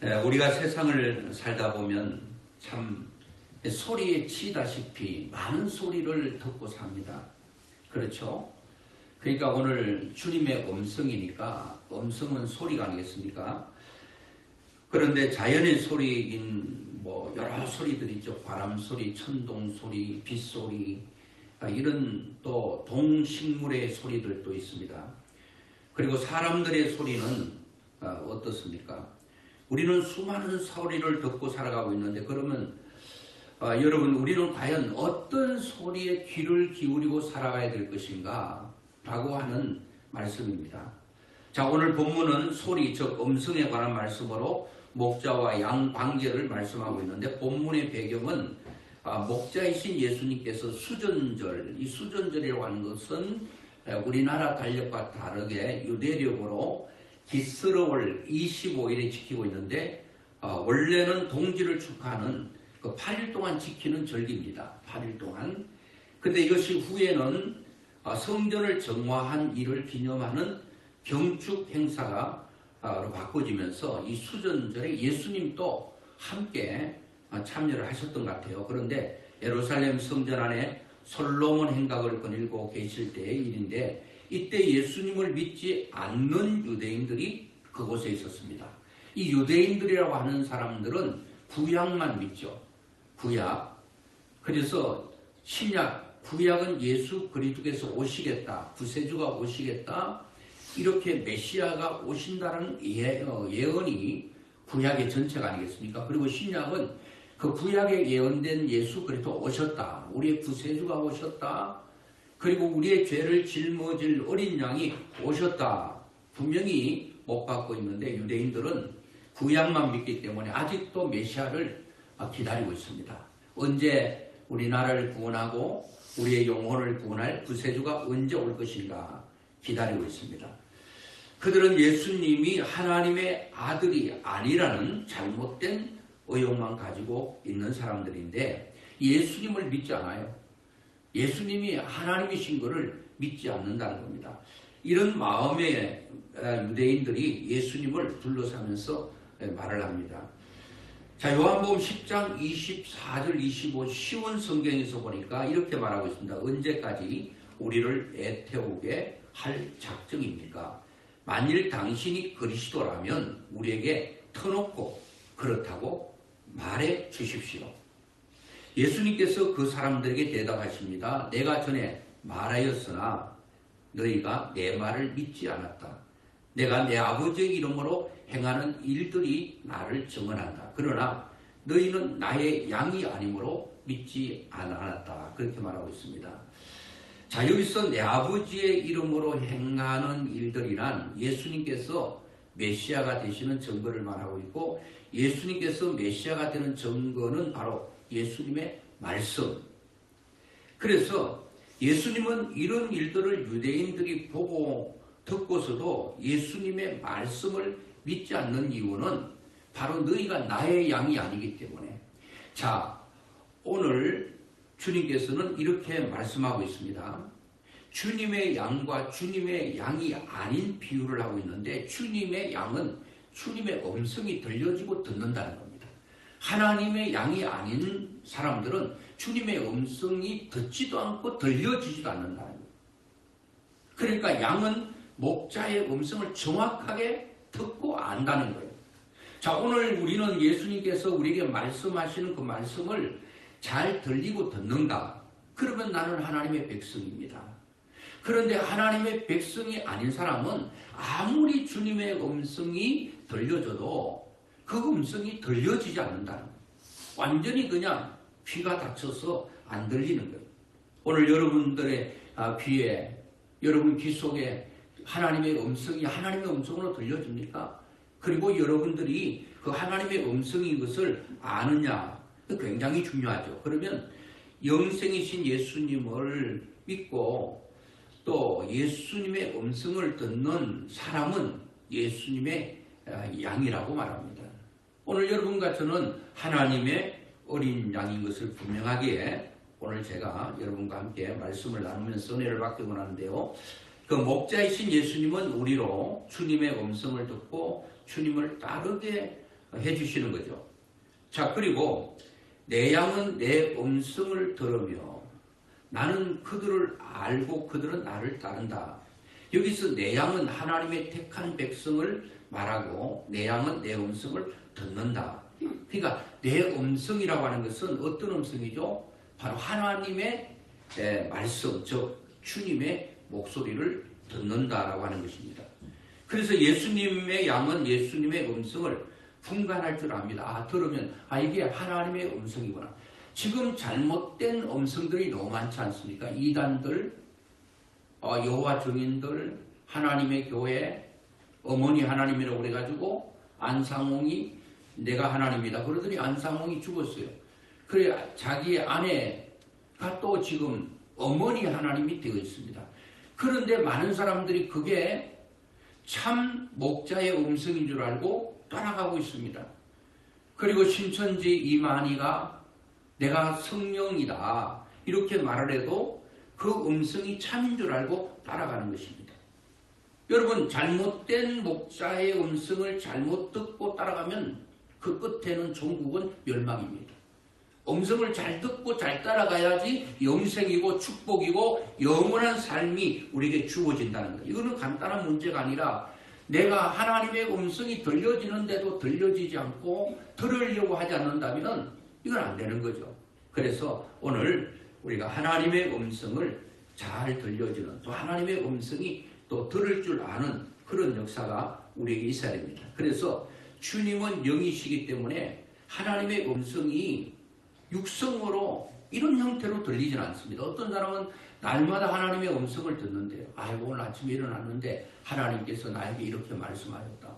우리가 세상을 살다 보면 참 소리에 치다시피 많은 소리를 듣고 삽니다. 그렇죠? 그러니까 오늘 주님의 음성이니까 음성은 소리가 아니겠습니까? 그런데 자연의 소리인 여러 소리들이 있죠. 바람 소리, 천둥 소리, 빗소리, 이런 또 동식물의 소리들도 있습니다. 그리고 사람들의 소리는 어떻습니까? 우리는 수많은 소리를 듣고 살아가고 있는데 그러면 여러분 우리는 과연 어떤 소리에 귀를 기울이고 살아가야 될 것인가? 라고 하는 말씀입니다. 자, 오늘 본문은 소리, 즉 음성에 관한 말씀으로 목자와 양 관계를 말씀하고 있는데 본문의 배경은 목자이신 예수님께서 수전절, 이 수전절이라고 하는 것은 우리나라 달력과 다르게 유대력으로 기스러울 25일에 지키고 있는데 원래는 동지를 축하하는 그 8일 동안 지키는 절기입니다. 8일 동안. 근데 이것이 후에는 성전을 정화한 일을 기념하는 경축 행사가 바꿔지면서 이 수전절에 예수님도 함께 참여를 하셨던 것 같아요. 그런데 예루살렘 성전 안에 솔로몬 행각을 거닐고 계실 때의 일인데 이때 예수님을 믿지 않는 유대인들이 그곳에 있었습니다. 이 유대인들이라고 하는 사람들은 구약만 믿죠. 구약. 그래서 신약, 구약은 예수 그리스도께서 오시겠다. 구세주가 오시겠다. 이렇게 메시아가 오신다는 예언이 구약의 전체가 아니겠습니까? 그리고 신약은 그 구약에 예언된 예수 그리스도 오셨다. 우리의 구세주가 오셨다. 그리고 우리의 죄를 짊어질 어린 양이 오셨다. 분명히 못 받고 있는데 유대인들은 구약만 믿기 때문에 아직도 메시아를 기다리고 있습니다. 언제 우리나라를 구원하고 우리의 영혼을 구원할 구세주가 언제 올 것인가 기다리고 있습니다. 그들은 예수님이 하나님의 아들이 아니라는 잘못된 의혹만 가지고 있는 사람들인데 예수님을 믿지 않아요. 예수님이 하나님이신 것을 믿지 않는다는 겁니다. 이런 마음의 유대인들이 예수님을 둘러싸면서 말을 합니다. 자, 요한복음 10장 24절 25 쉬운 성경에서 보니까 이렇게 말하고 있습니다. 언제까지 우리를 애태우게 할 작정입니까? 만일 당신이 그리스도라면 우리에게 터놓고 그렇다고 말해 주십시오. 예수님께서 그 사람들에게 대답하십니다. 내가 전에 말하였으나 너희가 내 말을 믿지 않았다. 내가 내 아버지의 이름으로 행하는 일들이 나를 증언한다. 그러나 너희는 나의 양이 아니므로 믿지 않았다. 그렇게 말하고 있습니다. 자, 여기서 내 아버지의 이름으로 행하는 일들이란 예수님께서 메시아가 되시는 증거를 말하고 있고 예수님께서 메시아가 되는 증거는 바로 예수님의 말씀. 그래서 예수님은 이런 일들을 유대인들이 보고 듣고서도 예수님의 말씀을 믿지 않는 이유는 바로 너희가 나의 양이 아니기 때문에. 자, 오늘 주님께서는 이렇게 말씀하고 있습니다. 주님의 양과 주님의 양이 아닌 비유를 하고 있는데 주님의 양은 주님의 음성이 들려지고 듣는다는 겁니다. 하나님의 양이 아닌 사람들은 주님의 음성이 듣지도 않고 들려지지도 않는다는 거예요. 그러니까 양은 목자의 음성을 정확하게 듣고 안다는 거예요. 자, 오늘 우리는 예수님께서 우리에게 말씀하시는 그 말씀을 잘 들리고 듣는가? 그러면 나는 하나님의 백성입니다. 그런데 하나님의 백성이 아닌 사람은 아무리 주님의 음성이 들려져도 그 음성이 들려지지 않는다는 거예요. 완전히 그냥 귀가 닫혀서 안 들리는 거예요. 오늘 여러분들의 귀에, 여러분 귀 속에 하나님의 음성이 하나님의 음성으로 들려집니까? 그리고 여러분들이 그 하나님의 음성인 것을 아느냐? 굉장히 중요하죠. 그러면 영생이신 예수님을 믿고 또 예수님의 음성을 듣는 사람은 예수님의 양이라고 말합니다. 오늘 여러분과 저는 하나님의 어린 양인 것을 분명하게 오늘 제가 여러분과 함께 말씀을 나누면서 은혜를 받기 원하는데요. 그 목자이신 예수님은 우리로 주님의 음성을 듣고 주님을 따르게 해주시는 거죠. 자, 그리고 내 양은 내 음성을 들으며 나는 그들을 알고 그들은 나를 따른다. 여기서 내 양은 하나님의 택한 백성을 말하고 내 양은 내 음성을 듣는다. 그러니까 내 음성이라고 하는 것은 어떤 음성이죠? 바로 하나님의 말씀, 즉 주님의 목소리를 듣는다라고 하는 것입니다. 그래서 예수님의 양은 예수님의 음성을 분간할 줄 압니다. 들으면 이게 하나님의 음성이구나. 지금 잘못된 음성들이 너무 많지 않습니까? 이단들, 여호와 증인들, 하나님의 교회, 어머니 하나님이라고 그래가지고 안상홍이 내가 하나님이다 그러더니 안상홍이 죽었어요. 그래 자기 아내가 또 지금 어머니 하나님이 되어 있습니다. 그런데 많은 사람들이 그게 참 목자의 음성인 줄 알고 따라가고 있습니다. 그리고 신천지 이만희가 내가 성령이다 이렇게 말을 해도 그 음성이 참인 줄 알고 따라가는 것입니다. 여러분 잘못된 목자의 음성을 잘못 듣고 따라가면 그 끝에는 종국은 멸망입니다. 음성을 잘 듣고 잘 따라가야지 영생이고 축복이고 영원한 삶이 우리에게 주어진다는 거예요. 이거는 간단한 문제가 아니라 내가 하나님의 음성이 들려지는데도 들려지지 않고 들으려고 하지 않는다면 이건 안 되는 거죠. 그래서 오늘 우리가 하나님의 음성을 잘 들려주는 또 하나님의 음성이 또 들을 줄 아는 그런 역사가 우리에게 있어야 됩니다. 그래서 주님은 영이시기 때문에 하나님의 음성이 육성으로 이런 형태로 들리지는 않습니다. 어떤 사람은 날마다 하나님의 음성을 듣는데요. 오늘 아침에 일어났는데 하나님께서 나에게 이렇게 말씀하셨다.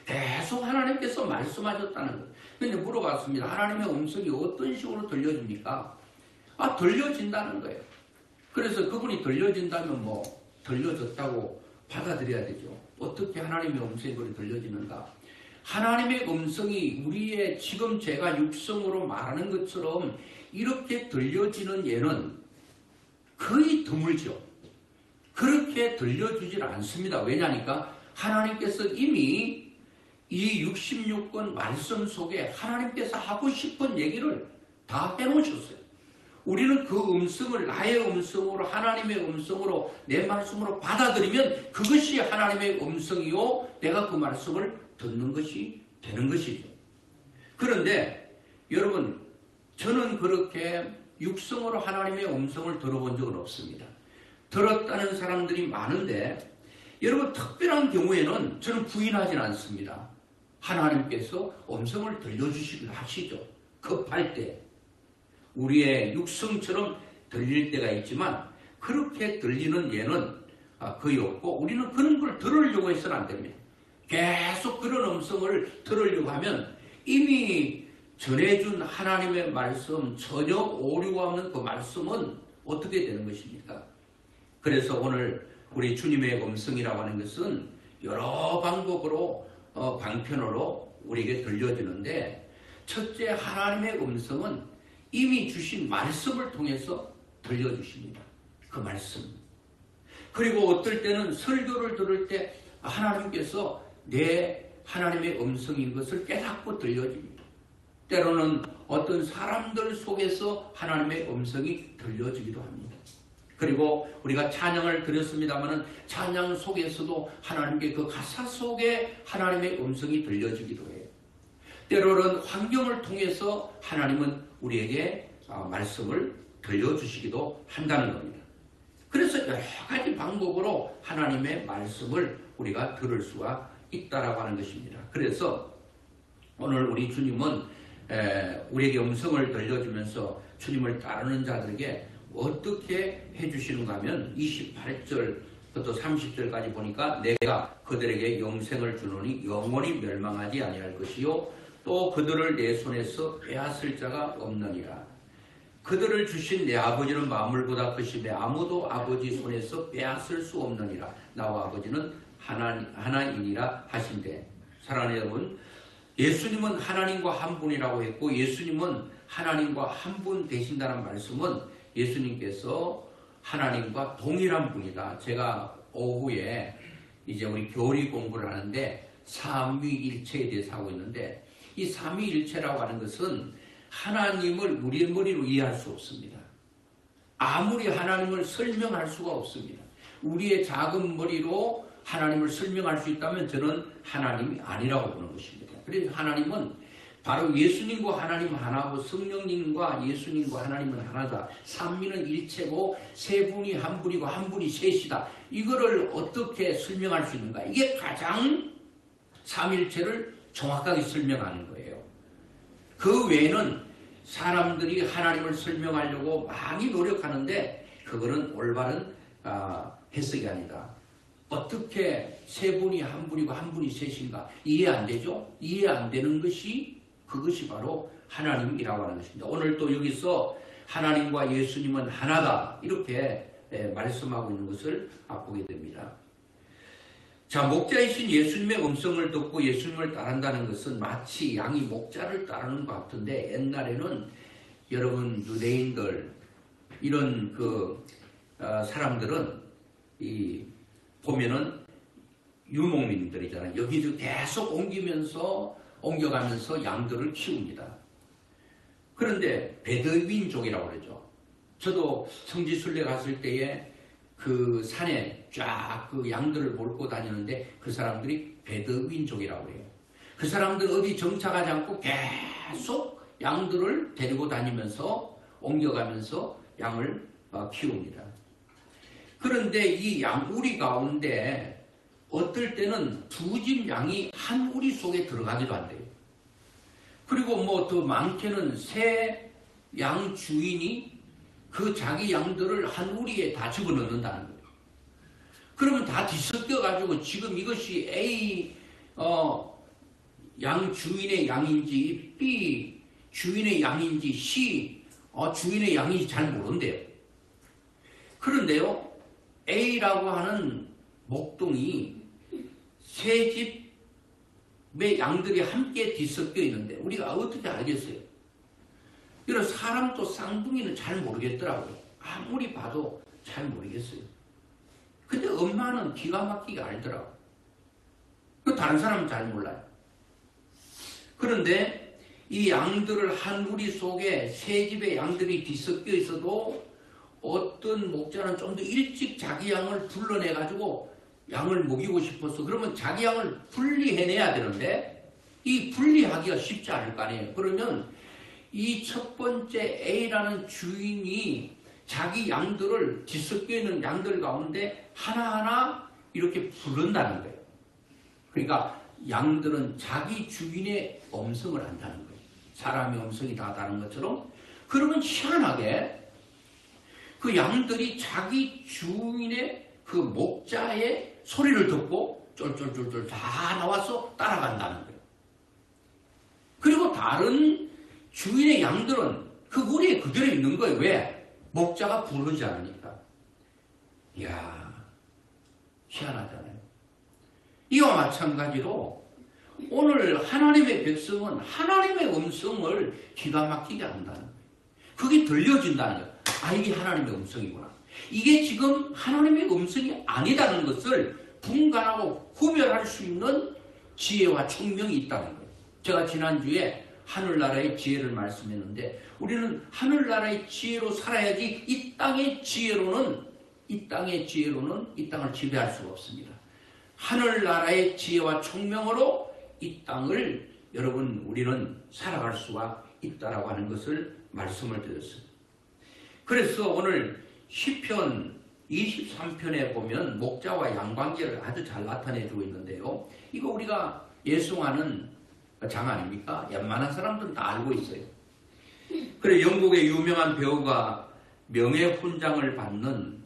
계속 하나님께서 말씀하셨다는 거예요. 근데 물어봤습니다. 하나님의 음성이 어떤 식으로 들려집니까? 들려진다는 거예요. 그래서 그분이 들려진다면 들려졌다고 받아들여야 되죠. 어떻게 하나님의 음성이 그리 들려지는가? 하나님의 음성이 우리의 지금 제가 육성으로 말하는 것처럼 이렇게 들려지는 예는 거의 드물죠. 그렇게 들려주질 않습니다. 왜냐니까 하나님께서 이미 이 66권 말씀 속에 하나님께서 하고 싶은 얘기를 다 해놓으셨어요. 우리는 그 음성을 나의 음성으로 하나님의 음성으로 내 말씀으로 받아들이면 그것이 하나님의 음성이요 내가 그 말씀을 듣는 것이 되는 것이죠. 그런데 여러분 저는 그렇게 육성으로 하나님의 음성을 들어본 적은 없습니다. 들었다는 사람들이 많은데 여러분 특별한 경우에는 저는 부인하지는 않습니다. 하나님께서 음성을 들려주시기도 하시죠. 급할 때 우리의 육성처럼 들릴 때가 있지만 그렇게 들리는 예는 거의 없고 우리는 그런 걸 들으려고 해서는 안 됩니다. 계속 그런 음성을 들으려고 하면 이미 전해준 하나님의 말씀 전혀 오류가 없는 그 말씀은 어떻게 되는 것입니까? 그래서 오늘 우리 주님의 음성이라고 하는 것은 여러 방법으로 방편으로 우리에게 들려지는데 첫째 하나님의 음성은 이미 주신 말씀을 통해서 들려주십니다. 그 말씀. 그리고 어떨 때는 설교를 들을 때 하나님께서 내 하나님의 음성인 것을 깨닫고 들려줍니다. 때로는 어떤 사람들 속에서 하나님의 음성이 들려주기도 합니다. 그리고 우리가 찬양을 드렸습니다마는 찬양 속에서도 하나님께 그 가사 속에 하나님의 음성이 들려주기도 해요. 때로는 환경을 통해서 하나님은 우리에게 말씀을 들려주시기도 한다는 겁니다. 그래서 여러 가지 방법으로 하나님의 말씀을 우리가 들을 수가 있다라고 하는 것입니다. 그래서 오늘 우리 주님은 우리에게 음성을 들려주면서 주님을 따르는 자들에게 어떻게 해주시는가 하면 28절부터 30절까지 보니까 내가 그들에게 영생을 주노니 영원히 멸망하지 아니할 것이요 또 그들을 내 손에서 빼앗을 자가 없느니라. 그들을 주신 내 아버지는 만물보다 크시되 아무도 아버지 손에서 빼앗을 수 없느니라. 나와 아버지는 하나이니라 하신대. 사랑하는 여러분, 예수님은 하나님과 한 분이라고 했고 예수님은 하나님과 한 분 되신다는 말씀은 예수님께서 하나님과 동일한 분이다. 제가 오후에 이제 우리 교리 공부를 하는데 삼위일체에 대해서 하고 있는데 이 삼위일체라고 하는 것은 하나님을 우리의 머리로 이해할 수 없습니다. 아무리 하나님을 설명할 수가 없습니다. 우리의 작은 머리로 하나님을 설명할 수 있다면 저는 하나님이 아니라고 보는 것입니다. 그래서 하나님은 바로 예수님과 하나님 하나고 성령님과 예수님과 하나님은 하나다. 삼위는 일체고 세 분이 한 분이고 한 분이 셋이다. 이거를 어떻게 설명할 수 있는가? 이게 가장 삼일체를 정확하게 설명하는 거예요. 그 외에는 사람들이 하나님을 설명하려고 많이 노력하는데 그거는 올바른 해석이 아니다. 어떻게 세 분이 한 분이고 한 분이 셋인가? 이해 안 되죠? 이해 안 되는 것이 그것이 바로 하나님이라고 하는 것입니다. 오늘 또 여기서 하나님과 예수님은 하나다 이렇게 말씀하고 있는 것을 보게 됩니다. 자, 목자이신 예수님의 음성을 듣고 예수님을 따른다는 것은 마치 양이 목자를 따르는 것 같은데 옛날에는 여러분 유대인들 이런 사람들은 보면은 유목민들이잖아요. 여기서 계속 옮겨가면서 양들을 키웁니다. 그런데 베드윈족이라고 그러죠. 저도 성지순례 갔을 때에 그 산에 쫙 그 양들을 몰고 다니는데 그 사람들이 베드윈족이라고 해요. 그 사람들 어디 정착하지 않고 계속 양들을 데리고 다니면서 옮겨가면서 양을 키웁니다. 그런데 이 양우리 가운데 어떨 때는 두 집 양이 한 우리 속에 들어가기도 한대요. 그리고 뭐 더 많게는 새 양 주인이 그 자기 양들을 한 우리에 다 집어넣는다는 거예요. 그러면 다 뒤섞여가지고 지금 이것이 A 양 주인의 양인지 B 주인의 양인지 C 주인의 양인지 잘 모른대요. 그런데요, A라고 하는 목동이 세 집의 양들이 함께 뒤섞여 있는데 우리가 어떻게 알겠어요? 이런 사람도 쌍둥이는 잘 모르겠더라고요. 아무리 봐도 잘 모르겠어요. 근데 엄마는 기가 막히게 알더라고요. 다른 사람은 잘 몰라요. 그런데 이 양들을 한 우리 속에 세 집의 양들이 뒤섞여 있어도 어떤 목자는 좀 더 일찍 자기 양을 불러내가지고 양을 먹이고 싶어서 그러면 자기 양을 분리해내야 되는데 이 분리하기가 쉽지 않을 거 아니에요. 그러면 이 첫 번째 A라는 주인이 자기 양들을 뒤섞여 있는 양들 가운데 하나하나 이렇게 부른다는 거예요. 그러니까 양들은 자기 주인의 음성을 안다는 거예요. 사람의 음성이 다 다른 것처럼. 그러면 희한하게 그 양들이 자기 주인의 그 목자의 소리를 듣고 쫄쫄쫄쫄 다 나와서 따라간다는 거예요. 그리고 다른 주인의 양들은 그 우리에 그대로 있는 거예요. 왜? 목자가 부르지 않으니까. 이야, 희한하잖아요. 이와 마찬가지로 오늘 하나님의 백성은 하나님의 음성을 기가 막히게 한다는 거예요. 그게 들려진다는 거예요. 이게 하나님의 음성이구나. 이게 지금 하나님의 음성이 아니다는 것을 분간하고 구별할 수 있는 지혜와 총명이 있다는 거예요. 제가 지난주에 하늘나라의 지혜를 말씀했는데 우리는 하늘나라의 지혜로 살아야지 이 땅의 지혜로는 이 땅을 지배할 수가 없습니다. 하늘나라의 지혜와 총명으로 이 땅을 여러분 우리는 살아갈 수가 있다라고 하는 것을 말씀을 드렸습니다. 그래서 오늘 시편 23편에 보면 목자와 양 관계를 아주 잘 나타내주고 있는데요. 이거 우리가 예송하는 장 아닙니까? 웬만한 사람들은 다 알고 있어요. 그래 영국의 유명한 배우가 명예훈장을 받는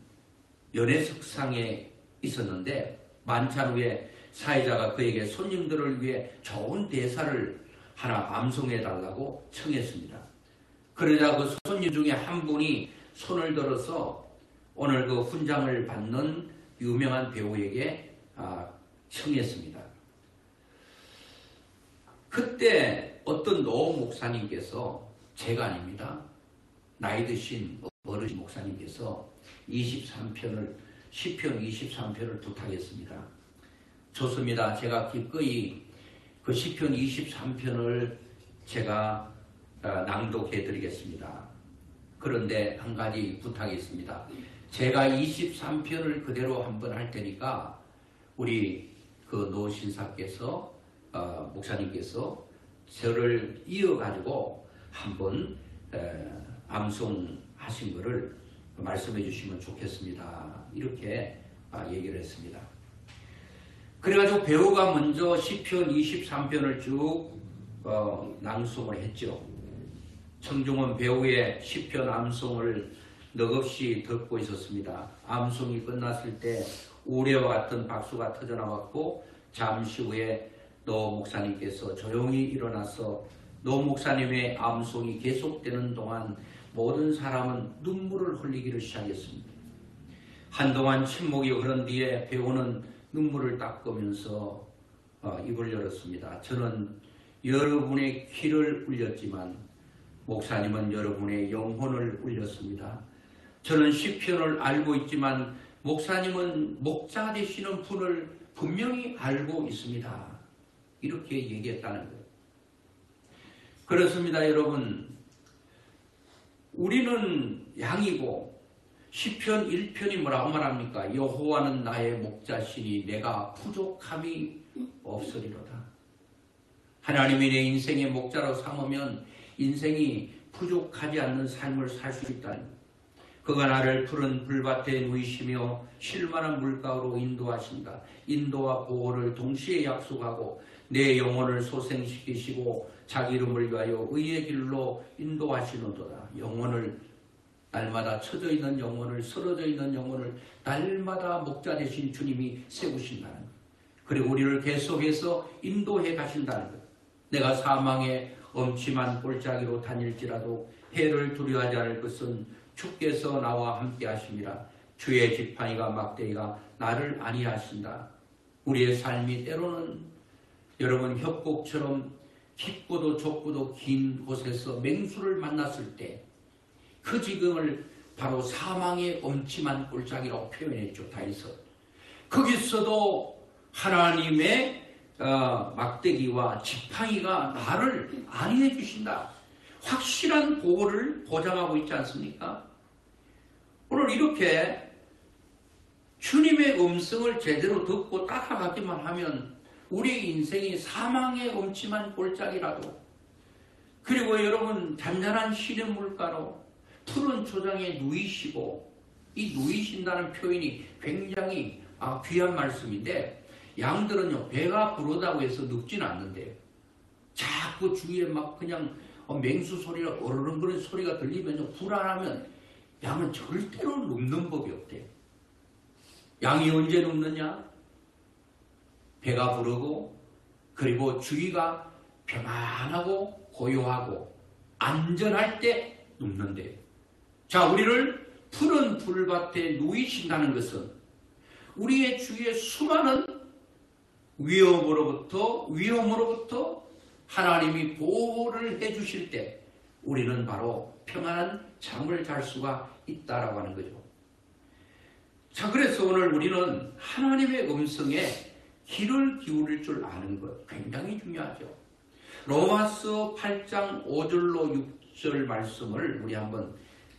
연회석상에 있었는데 만찬 후에 사회자가 그에게 손님들을 위해 좋은 대사를 하나 암송해달라고 청했습니다. 그러자 그 손님 중에 한 분이 손을 들어서 오늘 그 훈장을 받는 유명한 배우에게 청했습니다. 그때 어떤 노 목사님께서, 제가 아닙니다, 나이 드신 어르신 목사님께서 23편을, 시편 23편을 부탁했습니다. 좋습니다. 제가 기꺼이 그 시편 23편을 제가 낭독해 드리겠습니다. 그런데 한 가지 부탁이 있습니다. 제가 23편을 그대로 한번 할 테니까 우리 그 노 신사께서 목사님께서 저를 이어가지고 한번 암송하신 것을 말씀해 주시면 좋겠습니다. 이렇게 얘기를 했습니다. 그래가지고 배우가 먼저 시편 23편을 쭉 낭송을 했죠. 청중은 배우의 시편 암송을 넋없이 듣고 있었습니다. 암송이 끝났을 때 우레와 같은 박수가 터져나왔고 잠시 후에 노 목사님께서 조용히 일어나서 노 목사님의 암송이 계속되는 동안 모든 사람은 눈물을 흘리기를 시작했습니다. 한동안 침묵이 흐른 뒤에 배우는 눈물을 닦으면서 입을 열었습니다. 저는 여러분의 귀를 울렸지만 목사님은 여러분의 영혼을 울렸습니다. 저는 시편을 알고 있지만 목사님은 목자 되시는 분을 분명히 알고 있습니다. 이렇게 얘기했다는 거예요. 그렇습니다, 여러분. 우리는 양이고 시편 1편이 뭐라고 말합니까? 여호와는 나의 목자시니 내가 부족함이 없으리로다. 하나님이 내 인생의 목자로 삼으면 인생이 부족하지 않는 삶을 살 수 있다는 거예요. 그가 나를 푸른 불밭에 누이시며 쉴만한 물가로 인도하신다. 인도와 보호를 동시에 약속하고 내 영혼을 소생시키시고 자기 이름을 위하여 의의 길로 인도하시는도다. 영혼을 날마다 처져 있는 영혼을 쓰러져 있는 영혼을 날마다 목자 되신 주님이 세우신다는 것. 그리고 우리를 계속해서 인도해 가신다는 것. 내가 사망의 엄침한 골짜기로 다닐지라도 해를 두려워하지 않을 것은 주께서 나와 함께 하심이라. 주의 지팡이가 막대기가 나를 안위하신다. 우리의 삶이 때로는 여러분 협곡처럼 깊고도 좁고도 긴 곳에서 맹수를 만났을 때 그 지경을 바로 사망의 엄침한 골짜기라고 표현했죠. 다윗은. 거기서도 하나님의 막대기와 지팡이가 나를 안위해 주신다. 확실한 보호를 보장하고 있지 않습니까? 오늘 이렇게 주님의 음성을 제대로 듣고 따라가기만 하면 우리의 인생이 사망의 엄침한 골짜기라도, 그리고 여러분 잔잔한 시냇 물가로 푸른 초장에 누이시고, 이 누이신다는 표현이 굉장히 귀한 말씀인데, 양들은요 배가 부르다고 해서 눕지는 않는데요. 자꾸 주위에 막 그냥 맹수 소리가 어르렁거리는 소리가 들리면 불안하면 양은 절대로 눕는 법이 없대요. 양이 언제 눕느냐? 배가 부르고 그리고 주위가 평안하고 고요하고 안전할 때 눕는데요. 자, 우리를 푸른 불밭에 누이신다는 것은 우리의 주위에 수많은 위험으로부터 하나님이 보호를 해주실 때 우리는 바로 평안한 잠을 잘 수가 있다라고 하는 거죠. 자, 그래서 오늘 우리는 하나님의 음성에 귀를 기울일 줄 아는 것 굉장히 중요하죠. 로마서 8장 5절로 6절 말씀을 우리 한번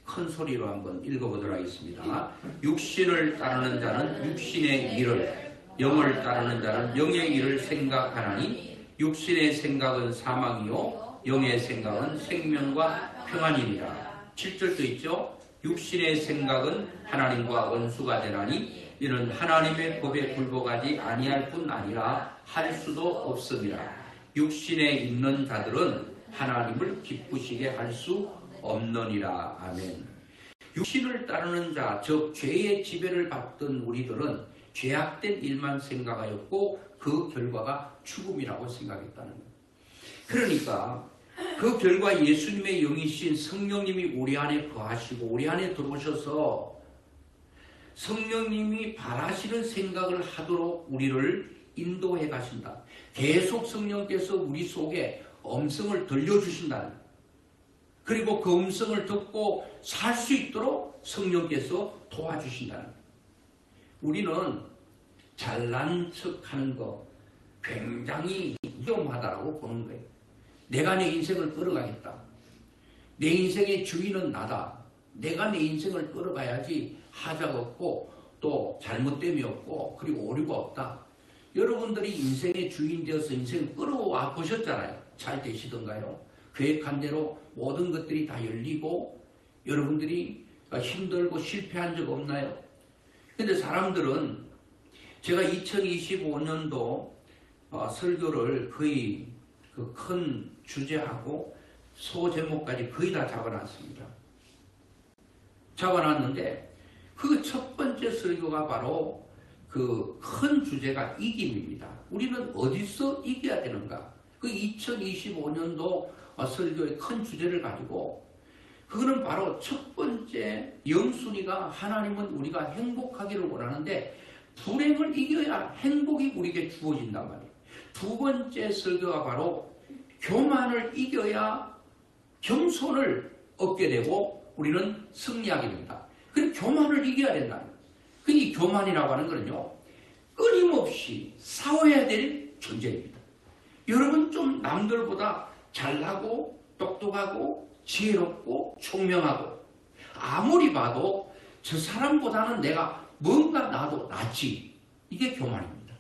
큰 소리로 한번 읽어보도록 하겠습니다. 육신을 따르는 자는 육신의 일을, 영을 따르는 자는 영의 일을 생각하나니 육신의 생각은 사망이요 영의 생각은 생명과 평안이니라. 7절도 있죠. 육신의 생각은 하나님과 원수가 되나니 이는 하나님의 법에 굴복하지 아니할 뿐 아니라 할 수도 없습니다. 육신에 있는 자들은 하나님을 기쁘시게 할 수 없느니라. 아멘. 육신을 따르는 자, 즉 죄의 지배를 받던 우리들은 죄악된 일만 생각하였고 그 결과가 죽음이라고 생각했다는 거예요. 그러니까 그 결과 예수님의 영이신 성령님이 우리 안에 거하시고 우리 안에 들어오셔서 성령님이 바라시는 생각을 하도록 우리를 인도해 가신다. 계속 성령께서 우리 속에 음성을 들려주신다는 거예요. 그리고 그 음성을 듣고 살 수 있도록 성령께서 도와주신다는 거예요. 우리는 잘난 척하는 거 굉장히 위험하다라고 보는 거예요. 내가 내 인생을 끌어가겠다. 내 인생의 주인은 나다. 내가 내 인생을 끌어가야지 하자가 없고 또 잘못됨이 없고 그리고 오류가 없다. 여러분들이 인생의 주인 되어서 인생을 끌어와 보셨잖아요. 잘 되시던가요? 계획한 대로 모든 것들이 다 열리고 여러분들이 힘들고 실패한 적 없나요? 근데 사람들은 제가 2025년도 설교를 거의 그 큰 주제하고 소제목까지 거의 다 잡아놨습니다. 잡아놨는데 그 첫 번째 설교가 바로 그 큰 주제가 이김입니다. 우리는 어디서 이겨야 되는가? 그 2025년도 설교의 큰 주제를 가지고 그거는 바로 첫 번째 영순위가 하나님은 우리가 행복하기를 원하는데 불행을 이겨야 행복이 우리에게 주어진단 말이에요. 두 번째 설교가 바로 교만을 이겨야 겸손을 얻게 되고 우리는 승리하게 된다. 그 교만을 이겨야 된다. 이 교만이라고 하는 거는요, 끊임없이 싸워야 될 존재입니다. 여러분 좀 남들보다 잘나고 똑똑하고 지혜롭고 총명하고 아무리 봐도 저 사람보다는 내가 뭔가 나도 낫지. 이게 교만입니다.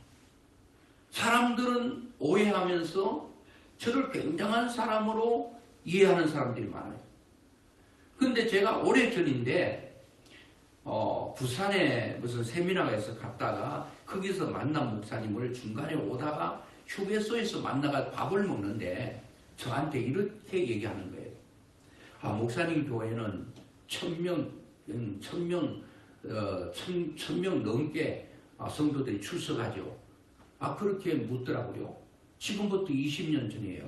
사람들은 오해하면서 저를 굉장한 사람으로 이해하는 사람들이 많아요. 근데 제가 오래전인데 부산에 무슨 세미나에서 갔다가 거기서 만난 목사님을 중간에 오다가 휴게소에서 만나가 밥을 먹는데 저한테 이렇게 얘기하는 거예요. 목사님 교회는 1000명 넘게 성도들이 출석하죠. 그렇게 묻더라고요. 지금부터 20년 전이에요.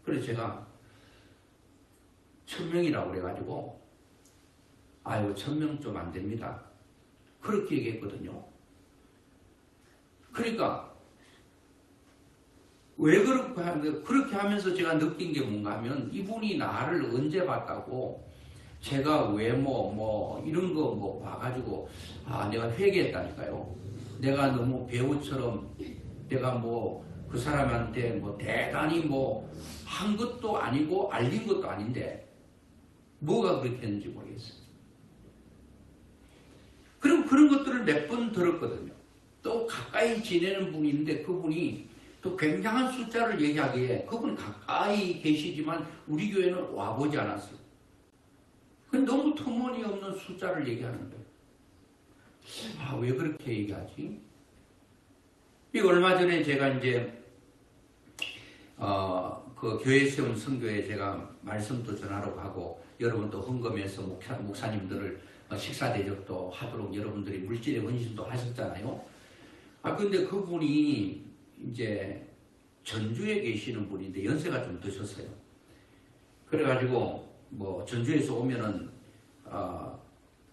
그래서 제가 1000명이라고 그래가지고 1000명 좀 안 됩니다. 그렇게 얘기했거든요. 그러니까 왜 그렇게 하면서 제가 느낀 게 뭔가 하면 이분이 나를 언제 봤다고 제가 외모 이런 거 봐가지고 내가 회개했다니까요. 내가 너무 배우처럼 내가 그 사람한테 대단히 한 것도 아니고 알린 것도 아닌데 뭐가 그렇게 했는지 모르겠어요. 그리고 그런 것들을 몇 번 들었거든요. 또 가까이 지내는 분이 있는데 그분이 또 굉장한 숫자를 얘기하기에 그분이 가까이 계시지만 우리 교회는 와보지 않았어요. 너무 터무니없는 숫자를 얘기하는 거예요. 왜 그렇게 얘기하지? 얼마 전에 제가 이제 그 교회 세운 선교에 제가 말씀도 전하러 가고 여러분도 헌금해서 목사님들을 식사 대접도 하도록 여러분들이 물질의 헌신도 하셨잖아요. 근데 그분이 이제 전주에 계시는 분인데 연세가 좀 드셨어요. 그래가지고 전주에서 오면은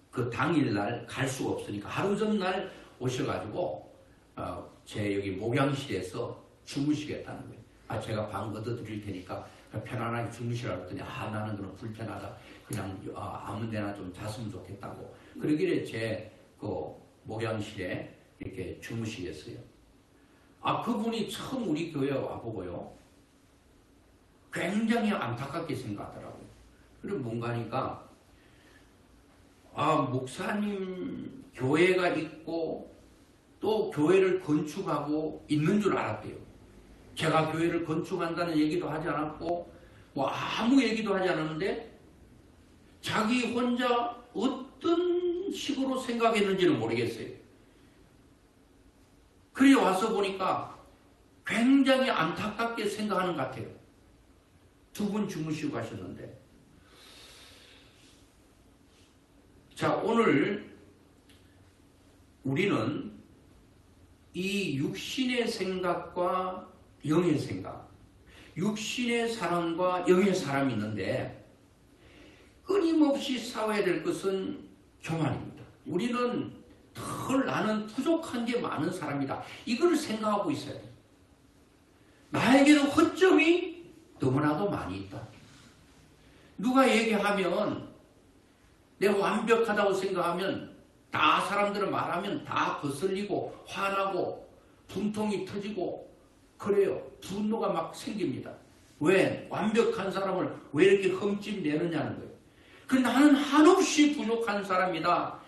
그 당일날 갈 수가 없으니까 하루 전날 오셔가지고 제 여기 목양실에서 주무시겠다는 거예요. 제가 방 얻어드릴 테니까 편안하게 주무시라고 했더니 나는 그럼 불편하다. 그냥 아무 데나 좀 잤으면 좋겠다고. 그러길래 제 그 목양실에 이렇게 주무시겠어요. 그분이 처음 우리 교회에 와보고요. 굉장히 안타깝게 생각하더라고요. 그리고 뭔가 하니까 목사님 교회가 있고 또 교회를 건축하고 있는 줄 알았대요. 제가 교회를 건축한다는 얘기도 하지 않았고 아무 얘기도 하지 않았는데 자기 혼자 어떤 식으로 생각했는지는 모르겠어요. 그래 와서 보니까 굉장히 안타깝게 생각하는 것 같아요. 두 분 주무시고 가셨는데. 자, 오늘 우리는 이 육신의 생각과 영의 생각, 육신의 사람과 영의 사람이 있는데 끊임없이 싸워야 될 것은 교만입니다. 우리는 나는 부족한 게 많은 사람이다. 이걸 생각하고 있어야 돼요. 나에게도 허점이 너무나도 많이 있다. 누가 얘기하면 내가 완벽하다고 생각하면 사람들은 말하면 다 거슬리고 화나고 분통이 터지고 그래요. 분노가 막 생깁니다. 왜? 완벽한 사람을 왜 이렇게 흠집 내느냐는 거예요. 나는 한없이 부족한 사람이다.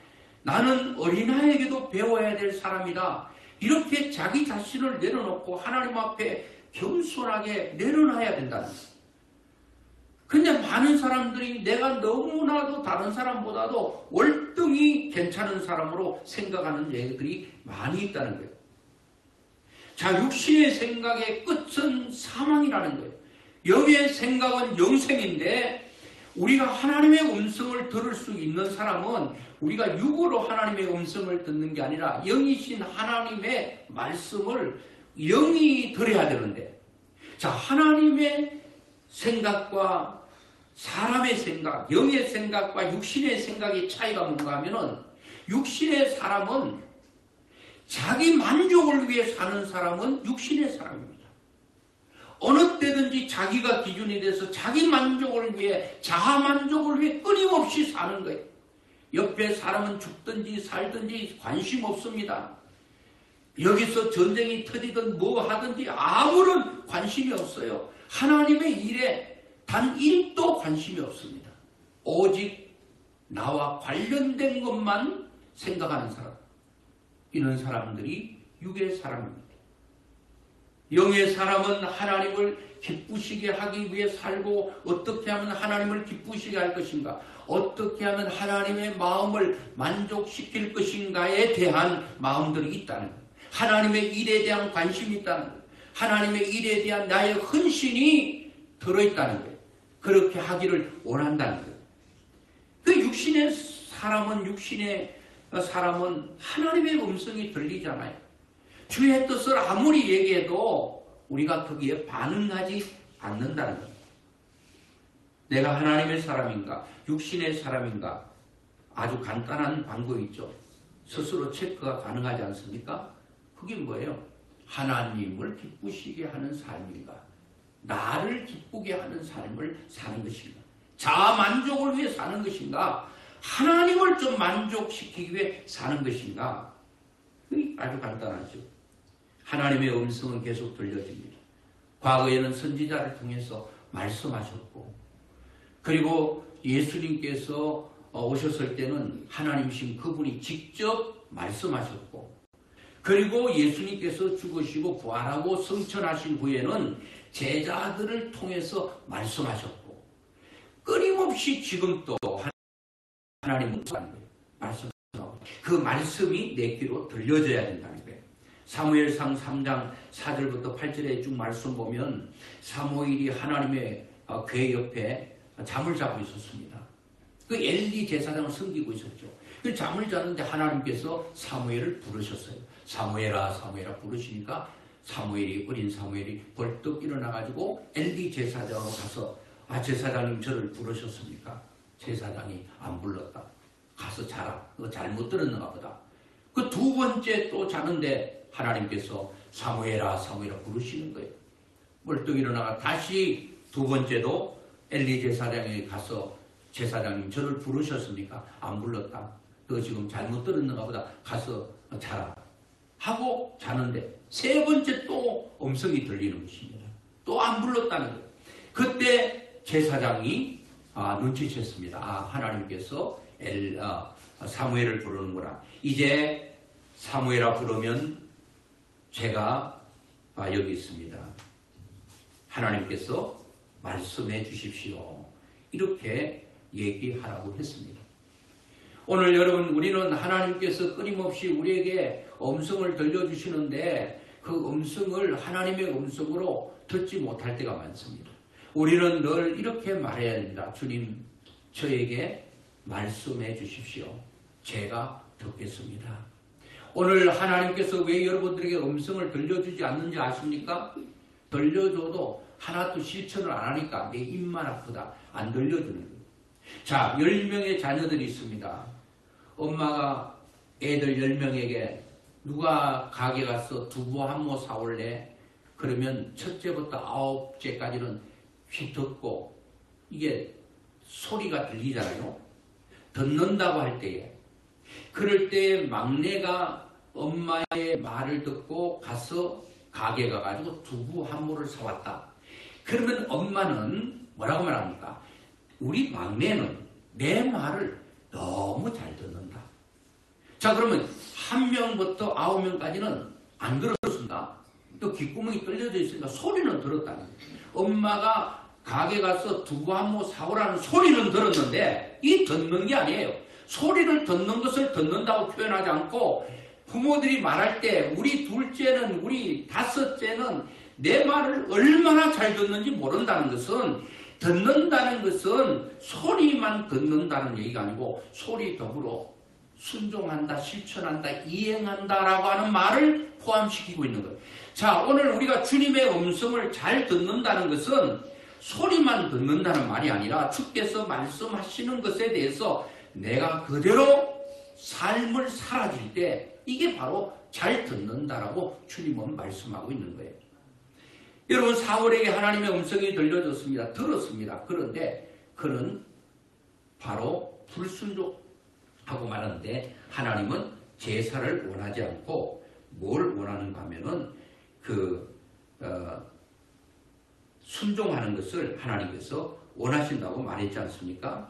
나는 어린아이에게도 배워야 될 사람이다. 이렇게 자기 자신을 내려놓고 하나님 앞에 겸손하게 내려놔야 된다는 거예요. 근데 많은 사람들이 내가 너무나도 다른 사람보다도 월등히 괜찮은 사람으로 생각하는 얘기들이 많이 있다는 거예요. 자, 육신의 생각의 끝은 사망이라는 거예요. 영의 생각은 영생인데 우리가 하나님의 음성을 들을 수 있는 사람은 우리가 육으로 하나님의 음성을 듣는 게 아니라 영이신 하나님의 말씀을 영이 들어야 되는데, 자, 하나님의 생각과 사람의 생각, 영의 생각과 육신의 생각의 차이가 뭔가 하면은, 육신의 사람은 자기 만족을 위해 사는 사람은 육신의 사람입니다. 어느 때든지 자기가 기준이 돼서 자기 만족을 위해, 자아 만족을 위해 끊임없이 사는 거예요. 옆에 사람은 죽든지 살든지 관심 없습니다. 여기서 전쟁이 터지든 뭐 하든지 아무런 관심이 없어요. 하나님의 일에 단 1도 관심이 없습니다. 오직 나와 관련된 것만 생각하는 사람. 이런 사람들이 육의 사람입니다. 영의 사람은 하나님을 기쁘시게 하기 위해 살고, 어떻게 하면 하나님을 기쁘시게 할 것인가, 어떻게 하면 하나님의 마음을 만족시킬 것인가에 대한 마음들이 있다는 거예요. 하나님의 일에 대한 관심이 있다는 거예요. 하나님의 일에 대한 나의 헌신이 들어있다는 거예요. 그렇게 하기를 원한다는 거예요. 그 육신의 사람은 하나님의 음성이 들리잖아요. 주의 뜻을 아무리 얘기해도 우리가 거기에 반응하지 않는다는 거예요. 내가 하나님의 사람인가, 육신의 사람인가, 아주 간단한 방법이 있죠. 스스로 체크가 가능하지 않습니까? 그게 뭐예요? 하나님을 기쁘시게 하는 삶인가, 나를 기쁘게 하는 삶을 사는 것인가, 자아 만족을 위해 사는 것인가, 하나님을 좀 만족시키기 위해 사는 것인가. 그게 아주 간단하죠. 하나님의 음성은 계속 들려집니다. 과거에는 선지자를 통해서 말씀하셨고, 그리고 예수님께서 오셨을 때는 하나님이신 그분이 직접 말씀하셨고, 그리고 예수님께서 죽으시고 부활하고 승천하신 후에는 제자들을 통해서 말씀하셨고, 끊임없이 지금 또 하나님은 말씀하고, 그 말씀이 내 귀로 들려져야 된다는 거예요. 사무엘상 3장 4절부터 8절에 쭉 말씀 보면 사무엘이 하나님의 궤 옆에 잠을 자고 있었습니다. 그 엘리 제사장을 섬기고 있었죠. 그 잠을 자는데 하나님께서 사무엘을 부르셨어요. 사무엘아, 사무엘아 부르시니까 어린 사무엘이 벌떡 일어나가지고 엘리 제사장으로 가서, 제사장님 저를 부르셨습니까? 제사장이 안 불렀다. 가서 자라. 그거 잘못 들었는가 보다. 그 두 번째 또 자는데 하나님께서 사무엘아, 사무엘아 부르시는 거예요. 벌떡 일어나가 다시 두 번째도 엘리 제사장에 가서 제사장님 저를 부르셨습니까? 안 불렀다. 그거 지금 잘못 들었는가 보다. 가서 자라. 하고 자는데 세 번째 또 음성이 들리는 것입니다. 또 안 불렀다는 거예요. 그때 제사장이 눈치챘습니다. 하나님께서 사무엘을 부르는구나. 이제 사무엘아 부르면 제가 여기 있습니다. 하나님께서 말씀해 주십시오. 이렇게 얘기하라고 했습니다. 오늘 여러분, 우리는 하나님께서 끊임없이 우리에게 음성을 들려주시는데 그 음성을 하나님의 음성으로 듣지 못할 때가 많습니다. 우리는 늘 이렇게 말해야 됩니다. 주님, 저에게 말씀해 주십시오. 제가 듣겠습니다. 오늘 하나님께서 왜 여러분들에게 음성을 들려주지 않는지 아십니까? 들려줘도 하나도 실천을 안 하니까 내 입만 아프다. 안 들려주는 거예요. 자, 10명의 자녀들이 있습니다. 엄마가 애들 10명에게 누가 가게 가서 두부 한 모 사올래? 그러면 첫째부터 9째까지는 휙 듣고, 이게 소리가 들리잖아요. 듣는다고 할 때에, 그럴 때 막내가 엄마의 말을 듣고 가서 가게 가가지고 두부 한 모를 사왔다. 그러면 엄마는 뭐라고 말합니까? 우리 막내는 내 말을 너무 잘 듣는다. 자, 그러면 1명부터 9명까지는 안 들었습니다. 또 귓구멍이 뚫려져 있으니까 소리는 들었다는 거예요. 엄마가 가게 가서 두부 한 모 사오라는 소리는 들었는데 이 듣는 게 아니에요. 소리를 듣는 것을 듣는다고 표현하지 않고 부모들이 말할 때 우리 둘째는 우리 다섯째는 내 말을 얼마나 잘 듣는지 모른다는 것은 듣는다는 것은 소리만 듣는다는 얘기가 아니고 소리 더불어 순종한다, 실천한다, 이행한다라고 하는 말을 포함시키고 있는 거예요. 자, 오늘 우리가 주님의 음성을 잘 듣는다는 것은 소리만 듣는다는 말이 아니라 주께서 말씀하시는 것에 대해서 내가 그대로 삶을 살아질 때 이게 바로 잘 듣는다라고 주님은 말씀하고 있는 거예요. 여러분, 사울에게 하나님의 음성이 들려졌습니다. 들었습니다. 그런데 그는 바로 불순종하고 말하는데 하나님은 제사를 원하지 않고 뭘 원하는가 하면은 순종하는 것을 하나님께서 원하신다고 말했지 않습니까?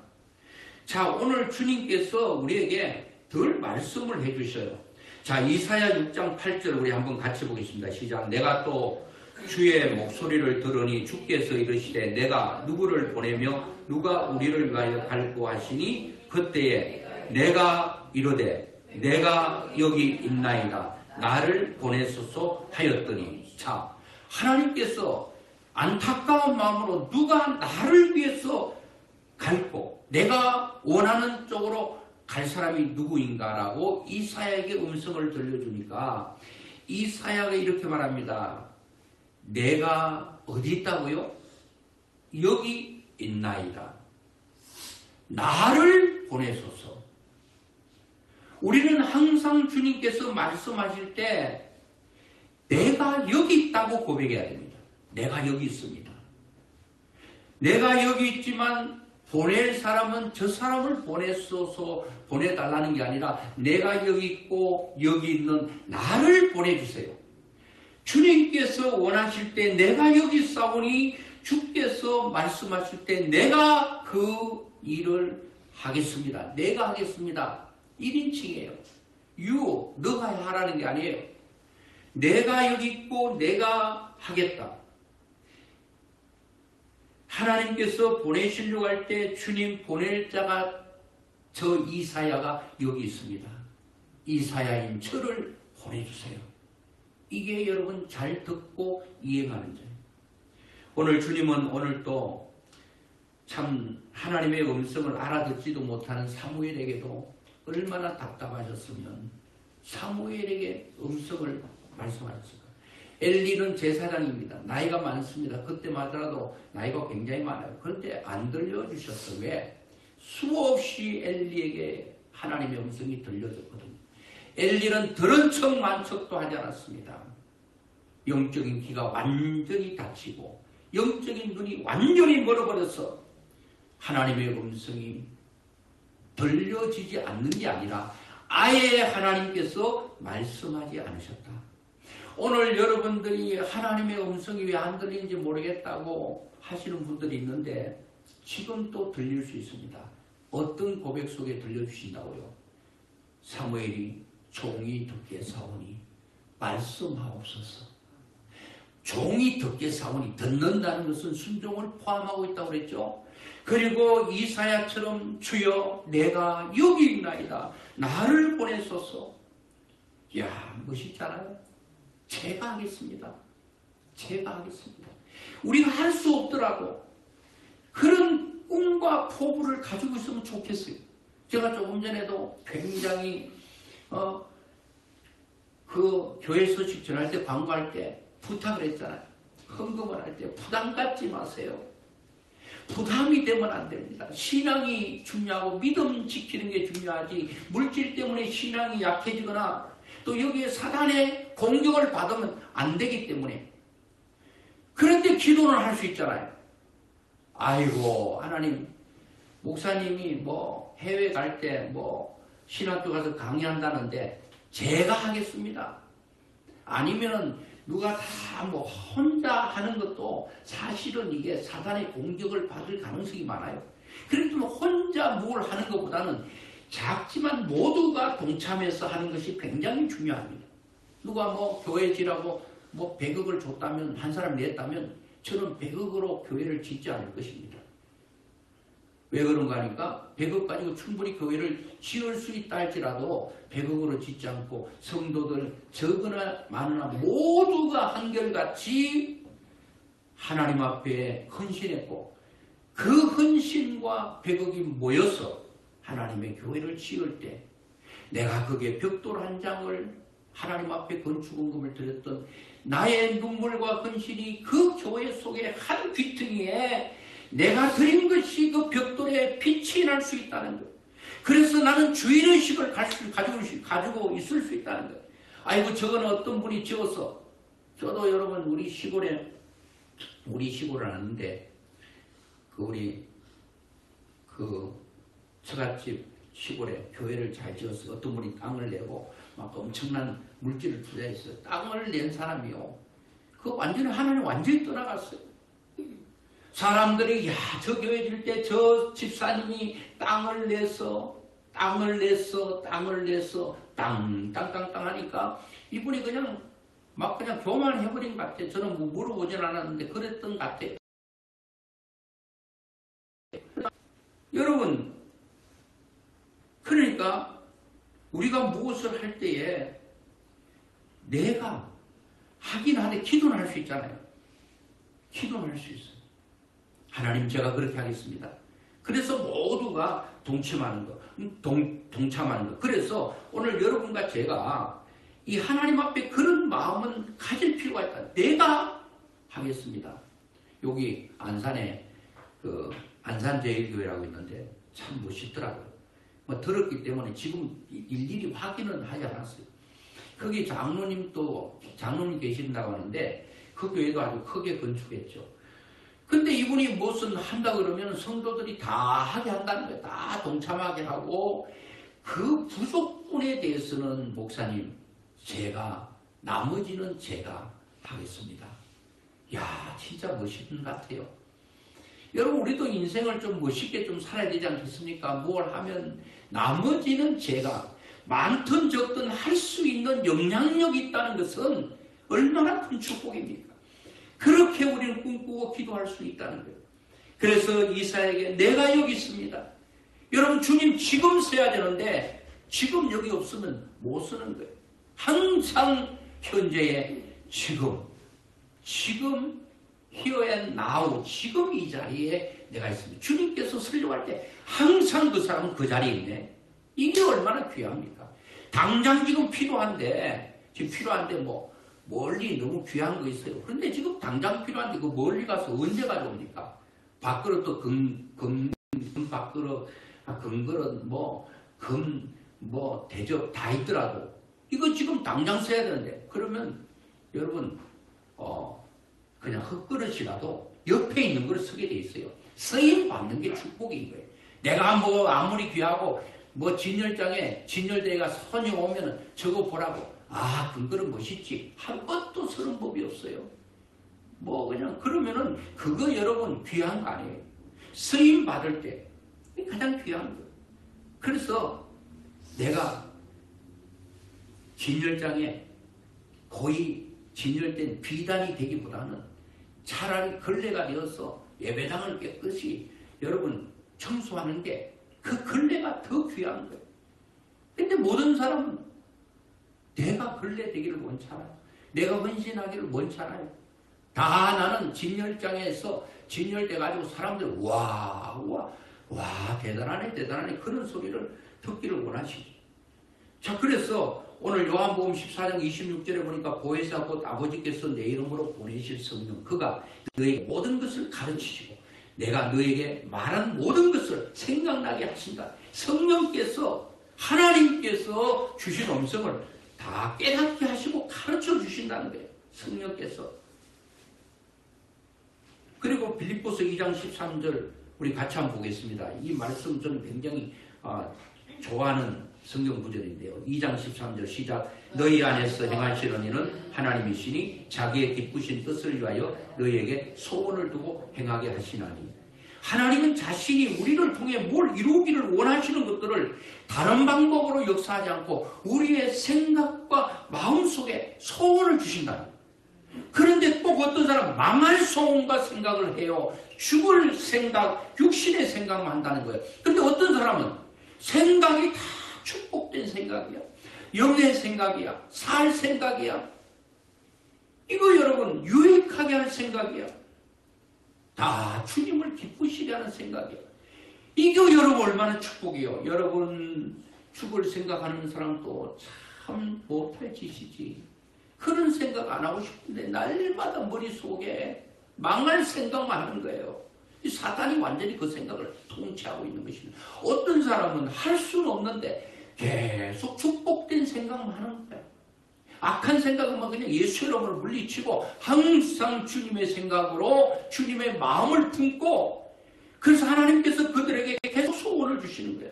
자, 오늘 주님께서 우리에게 덜 말씀을 해주셔요. 자, 이사야 6장 8절 우리 한번 같이 보겠습니다. 시작. 내가 또 주의 목소리를 들으니 주께서 이르시되 내가 누구를 보내며 누가 우리를 위하여 갈고 하시니 그때에 내가 이르되 내가 여기 있나이다 나를 보내소서 하였더니. 자, 하나님께서 안타까운 마음으로 누가 나를 위해서 갈고 내가 원하는 쪽으로 갈 사람이 누구인가라고 이사야에게 음성을 들려주니까 이사야가 이렇게 말합니다. 내가 어디 있다고요? 여기 있나이다. 나를 보내소서. 우리는 항상 주님께서 말씀하실 때 내가 여기 있다고 고백해야 됩니다. 내가 여기 있습니다. 내가 여기 있지만 보낼 사람은 저 사람을 보내소서 보내달라는 게 아니라 내가 여기 있고 여기 있는 나를 보내주세요. 주님께서 원하실 때 내가 여기 있사오니 주께서 말씀하실 때 내가 그 일을 하겠습니다. 내가 하겠습니다. 1인칭이에요. 너가 하라는 게 아니에요. 내가 여기 있고 내가 하겠다. 하나님께서 보내시려고 할 때 주님 보낼 자가 저 이사야가 여기 있습니다. 이사야인 저를 보내주세요. 이게 여러분 잘 듣고 이행하는 자예요. 오늘 주님은 오늘 또 참 하나님의 음성을 알아듣지도 못하는 사무엘에게도 얼마나 답답하셨으면 사무엘에게 음성을 말씀하셨을까. 엘리는 제사장입니다. 나이가 많습니다. 그때마다라도 나이가 굉장히 많아요. 그런데 안 들려주셨어. 왜? 수없이 엘리에게 하나님의 음성이 들려졌거든요. 엘리는 들은 척 만척도 하지 않았습니다. 영적인 귀가 완전히 닫히고 영적인 눈이 완전히 멀어버려서 하나님의 음성이 들려지지 않는 게 아니라 아예 하나님께서 말씀하지 않으셨다. 오늘 여러분들이 하나님의 음성이 왜 안 들리는지 모르겠다고 하시는 분들이 있는데 지금 또 들릴 수 있습니다. 어떤 고백 속에 들려주신다고요? 사무엘이 종이 듣게 사오니 말씀하옵소서. 종이 듣게 사오니 듣는다는 것은 순종을 포함하고 있다고 그랬죠. 그리고 이사야처럼 주여 내가 여기 있나이다. 나를 보내소서. 이야, 멋있잖아요. 제가 하겠습니다. 제가 하겠습니다. 우리가 할 수 없더라도 그런 꿈과 포부를 가지고 있으면 좋겠어요. 제가 조금 전에도 굉장히 그 교회 소식 전할 때 광고할 때 부탁을 했잖아요. 헌금을 할 때 부담 갖지 마세요. 부담이 되면 안 됩니다. 신앙이 중요하고 믿음 지키는 게 중요하지 물질 때문에 신앙이 약해지거나 또 여기에 사단의 공격을 받으면 안 되기 때문에. 그런데 기도는 할 수 있잖아요. 아이고 하나님, 목사님이 뭐 해외 갈 때 뭐 신학교 가서 강의한다는데 제가 하겠습니다. 아니면은 누가 다 뭐 혼자 하는 것도 사실은 이게 사단의 공격을 받을 가능성이 많아요. 그래도 뭐 혼자 뭘 하는 것보다는 작지만 모두가 동참해서 하는 것이 굉장히 중요합니다. 누가 뭐 교회 지라고 뭐 100억을 줬다면, 한 사람 냈다면 저는 100억으로 교회를 짓지 않을 것입니다. 왜 그런가 하니까 100억 가지고 충분히 교회를 지을 수 있다 할지라도 100억으로 짓지 않고 성도들 적으나 많으나 모두가 한결같이 하나님 앞에 헌신했고 그 헌신과 100억이 모여서 하나님의 교회를 지을 때 내가 거기에 벽돌 한 장을 하나님 앞에 건축원금을 드렸던 나의 눈물과 헌신이 그 교회 속에 한 귀퉁이에 내가 드린 것이 그 벽돌에 빛이 날 수 있다는 거예요. 그래서 나는 주일의식을 가지고 있을 수 있다는 거예요. 아이고 저거는 어떤 분이 지어서 저도 여러분 우리 시골을 아는데 우리 처갓집 시골에 교회를 잘 지었어요. 어떤 분이 땅을 내고 막 엄청난 물질을 투자했어요. 땅을 낸 사람이요. 그 하나님 완전히 떠나갔어요. 사람들이 저 교회 질 때 저 집사님이 땅을 내서 땅 하니까 이분이 그냥 교만해버린 것 같아요. 저는 뭐 물어보진 않았는데 그랬던 것 같아요. 여러분, 그러니까 우리가 무엇을 할 때에 내가 하긴 하는데 기도는 할 수 있잖아요. 기도는 할 수 있어요. 하나님 제가 그렇게 하겠습니다. 그래서 모두가 동참하는 거. 그래서 오늘 여러분과 제가 이 하나님 앞에 그런 마음은 가질 필요가 있다. 내가 하겠습니다. 여기 안산에 안산제일교회라고 있는데 참 멋있더라고요. 뭐 들었기 때문에 지금 일일이 확인은 하지 않았어요. 거기 장로님 계신다고 하는데 그 교회도 아주 크게 건축했죠. 근데 이분이 무슨 한다 그러면 성도들이 다 하게 한다는 거예요. 다 동참하게 하고 그 부족분에 대해서는 목사님 나머지는 제가 하겠습니다. 야 진짜 멋있는 것 같아요. 여러분 우리도 인생을 좀 멋있게 좀 살아야 되지 않겠습니까? 뭘 하면 나머지는 제가 많든 적든 할 수 있는 영향력이 있다는 것은 얼마나 큰 축복입니까? 그렇게 우리는 꿈꾸고 기도할 수 있다는 거예요. 그래서 이사야에게 내가 여기 있습니다. 여러분 주님 지금 써야 되는데 지금 여기 없으면 못 쓰는 거예요. 항상 현재의 지금 here and now 지금 이 자리에 내가 있습니다. 주님께서 쓰려고 할 때 항상 그 사람은 그 자리에 있네. 이게 얼마나 귀합니까? 당장 지금 필요한데 뭐 멀리 너무 귀한 거 있어요. 그런데 지금 당장 필요한데 그 멀리 가서 언제 가져옵니까? 밥그릇도 밥그릇, 금그릇, 대접 다 있더라도 이거 지금 당장 써야 되는데 그러면 여러분 그냥 흙그릇이라도 옆에 있는 걸 쓰게 돼 있어요. 쓰임 받는 게 축복인 거예요. 내가 아무리 귀하고 진열대회가 손이 오면은 저거 보라고 금그릇 멋있지. 한 번도 쓰는 법이 없어요. 그냥 그러면은 그거 여러분 귀한 거 아니에요. 쓰임 받을 때 가장 귀한 거예요. 그래서 내가 진열장에 거의 진열된 비단이 되기보다는 차라리 걸레가 되어서 예배당을 깨끗이 여러분 청소하는 게 그 걸레가 더 귀한 거예요. 근데 모든 사람은 내가 걸레 되기를 원찮아요. 내가 헌신하기를 원찮아요. 다 나는 진열장에서 진열돼가지고 사람들 와 대단하네 그런 소리를 듣기를 원하시죠. 자 그래서 오늘 요한복음 14장 26절에 보니까 보혜사 곧 아버지께서 내 이름으로 보내실 성령 그가 너에게 모든 것을 가르치시고 내가 너에게 말한 모든 것을 생각나게 하신다. 성령께서 하나님께서 주신 음성을 다 깨닫게 하시고 가르쳐 주신다는 거예요. 성령께서. 그리고 빌립보서 2장 13절 우리 같이 한번 보겠습니다. 이 말씀 저는 굉장히 좋아하는 성경 구절인데요. 2장 13절 시작. 너희 안에서 행하시는 이는 하나님이시니 자기의 기쁘신 뜻을 위하여 너희에게 소원을 두고 행하게 하시나니. 하나님은 자신이 우리를 통해 뭘 이루기를 원하시는 것들을 다른 방법으로 역사하지 않고 우리의 생각과 마음속에 소원을 주신다. 그런데 꼭 어떤 사람은 망할 소원과 생각을 해요. 죽을 생각, 육신의 생각만 한다는 거예요. 그런데 어떤 사람은 생각이 다 축복된 생각이야. 영의 생각이야. 살 생각이야. 이거 여러분 유익하게 할 생각이야. 다 주님을 기쁘시게 하는 생각이야. 이거 여러분 얼마나 축복이요. 여러분 죽을 생각하는 사람도 참 못할 짓이지. 그런 생각 안 하고 싶은데 날마다 머릿속에 망할 생각만 하는 거예요. 이 사탄이 완전히 그 생각을 통치하고 있는 것입니다. 어떤 사람은 할 수는 없는데 계속 축복된 생각만 하는 거예요. 악한 생각은 그냥 예수 이름으로 물리치고 항상 주님의 생각으로 주님의 마음을 품고, 그래서 하나님께서 그들에게 계속 소원을 주시는 거예요.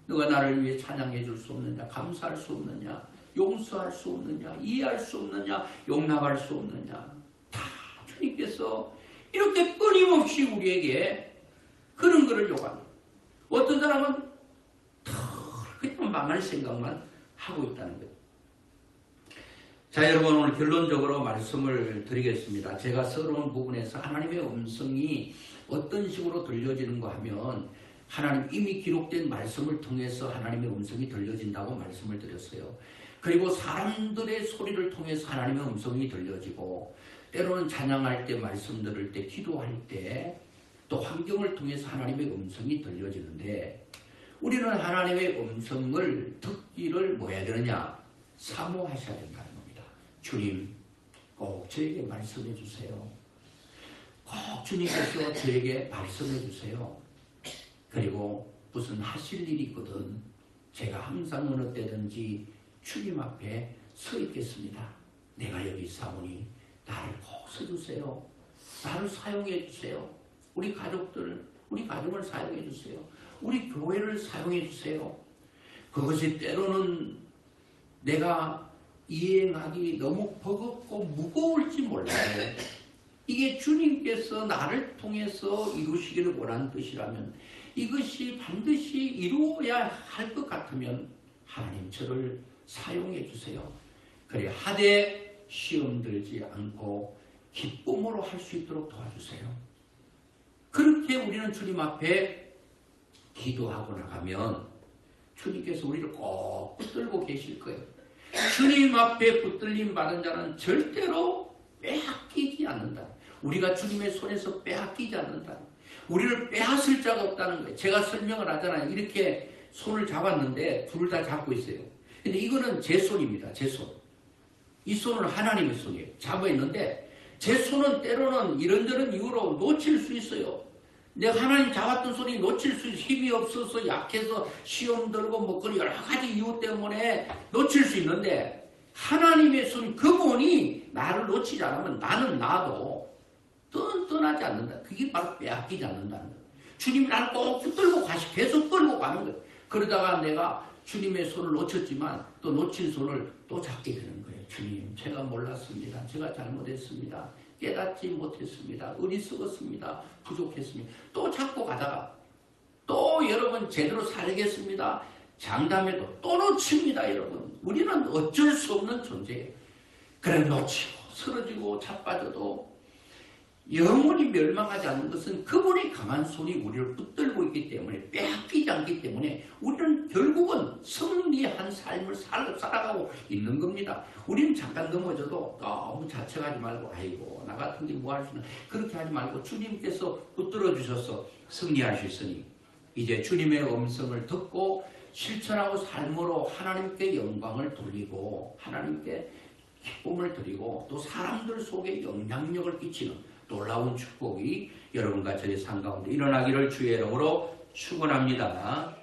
너가 나를 위해 찬양해 줄 수 없느냐, 감사할 수 없느냐, 용서할 수 없느냐, 이해할 수 없느냐, 용납할 수 없느냐. 다 주님께서 이렇게 끊임없이 우리에게 그런 것을 요구합니다. 어떤 사람은 그냥 망할 생각만 하고 있다는 거예요. 자, 여러분 오늘 결론적으로 말씀을 드리겠습니다. 제가 서러운 부분에서 하나님의 음성이 어떤 식으로 들려지는가 하면, 하나님 이미 기록된 말씀을 통해서 하나님의 음성이 들려진다고 말씀을 드렸어요. 그리고 사람들의 소리를 통해서 하나님의 음성이 들려지고, 때로는 찬양할 때, 말씀 들을 때, 기도할 때, 또 환경을 통해서 하나님의 음성이 들려지는데, 우리는 하나님의 음성을 듣기를 뭐 해야 되느냐? 사모하셔야 된다는 겁니다. 주님, 꼭 저에게 말씀해 주세요. 꼭 주님께서 저에게 말씀해 주세요. 그리고 무슨 하실 일이 있거든 제가 항상 어느 때든지 주님 앞에 서 있겠습니다. 내가 여기 있사오니 나를 꼭 써주세요. 나를 사용해 주세요. 우리 가족들, 우리 가정을 사용해 주세요. 우리 교회를 사용해 주세요. 그것이 때로는 내가 이행하기 너무 버겁고 무거울지 몰라요. 이게 주님께서 나를 통해서 이루시기를 원하는 뜻이라면, 이것이 반드시 이루어야 할 것 같으면 하나님 저를 사용해 주세요. 그래 하되 시험 들지 않고 기쁨으로 할 수 있도록 도와주세요. 그렇게 우리는 주님 앞에 기도하고 나가면 주님께서 우리를 꼭 붙들고 계실 거예요. 주님 앞에 붙들림 받은 자는 절대로 빼앗기지 않는다. 우리가 주님의 손에서 빼앗기지 않는다. 우리를 빼앗을 자가 없다는 거예요. 제가 설명을 하잖아요. 이렇게 손을 잡았는데 둘 다 잡고 있어요. 근데 이거는 제 손입니다. 제 손. 이 손은 하나님의 손이에요. 잡아있는데 제 손은 때로는 이런저런 이유로 놓칠 수 있어요. 내가 하나님 잡았던 손이 놓칠 수 있어요. 힘이 없어서 약해서 시험 들고 뭐 그런 여러 가지 이유 때문에 놓칠 수 있는데, 하나님의 손, 그분이 나를 놓치지 않으면 나는 나도 떠나지 않는다. 그게 바로 빼앗기지 않는다는 거예요. 주님이 나를 꼭 붙들고 계속 끌고 가는 거예요. 그러다가 내가 주님의 손을 놓쳤지만 또 놓친 손을 또 잡게 되는 거예요. 주님, 제가 몰랐습니다. 제가 잘못했습니다. 깨닫지 못했습니다. 어리석었습니다. 부족했습니다. 또 잡고 가다가 또 여러분 제대로 살겠습니다. 장담해도 또 놓칩니다. 여러분, 우리는 어쩔 수 없는 존재예요. 그래 놓치고 쓰러지고 자빠져도 영원히 멸망하지 않는 것은 그분의 강한 손이 우리를 붙들고 있기 때문에, 빼앗기지 않기 때문에 우리는 결국은 승리한 삶을 살아가고 있는 겁니다. 우리는 잠깐 넘어져도 너무 자책하지 말고, 아이고 나 같은 게 뭐 할 수 있나, 그렇게 하지 말고 주님께서 붙들어 주셔서 승리할 수 있으니, 이제 주님의 음성을 듣고 실천하고 삶으로 하나님께 영광을 돌리고 하나님께 기쁨을 드리고 또 사람들 속에 영향력을 끼치는 놀라운 축복이 여러분과 저의 삶 가운데 일어나기를 주의 이름으로 축원합니다.